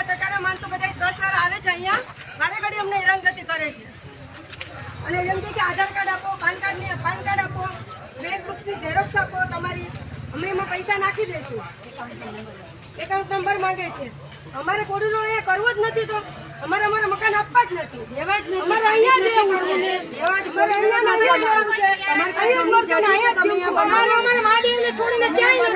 બધા ટકાના માણસો બધા 3 વાર આવે છે અહીંયા, વારે ઘડી અમને હેરાનગતિ કરે છે અને એમ કે આધાર કાર્ડ આપો, પાન કાર્ડ આપો, બેંક બુકની ઝેરોક્સ આપો તમારી, અમે એમાં પૈસા નાખી દઈશું. એકાઉન્ટ નંબર માંગે છે. અમારે કોડું અહીંયા કરવું જ નથી તો અમારા મકાન આપવા જ નથી. અમારે અહીંયા મહાદેવને છોડીને ક્યાંય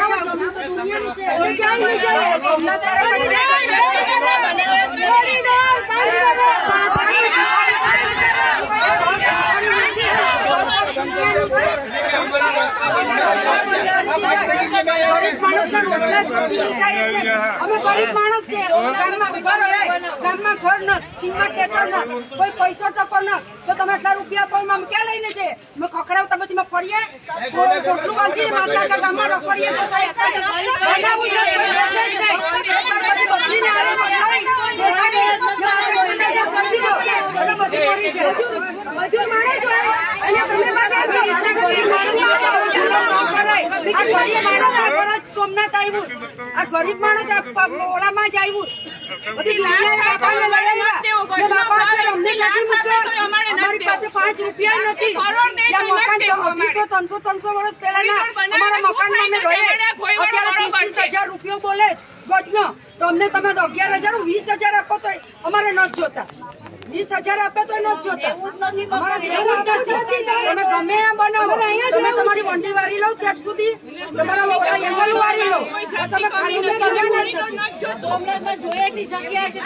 અમે ગરીબ માણસ છે. ગામમાં ઘર નથી, સીમા ખેતર નથી, કોઈ પૈસો ટકો નથી, તો તમે આટલા રૂપિયા આપો અમે ક્યાં લઈને છે? અમે ખખડાવતા બધીમાં ફરીએ, રોટલું બાંધીએ, માતા ગામમાં રખડીએ તો સોમનાથ આવ્યું, આ ગરીબ માણસ ઓળામાં જ આવ્યું. બધી અમારી પાસે 5 રૂપિયા નથી. 300 વર્ષ પહેલા અમારા મકાનમાં અમે રહીએ. અત્યારે 30,000 રૂપિયો બોલે ગજનો, તો અમને તમે 11,000 20,000 આપો તો અમારે નથી જોતા. 20,000 આપે તો નથી જોતા. અમારે દેવું જ નથી. તમે ગમે એમ બનાવો, તમે તમારી વંડી વારી લો છેટ સુધી, તમારા એંગલ વારી લો, તમે ખાલી સોમનાથમાં જોઈએ એટલી જગ્યા છે.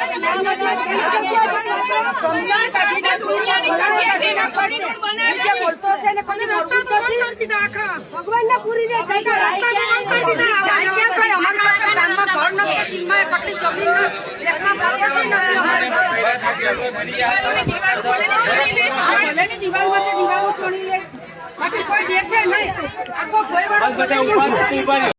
બોલતો હશે ને કોઈ ભગવાન ને પૂરી દે. અમારી પાસે ગામમાં ઘર નથી, સીમા કેટલી જમીન નથી. દિવાલ છોડી લે, બાકી કોઈ દેશે નહીં. આખો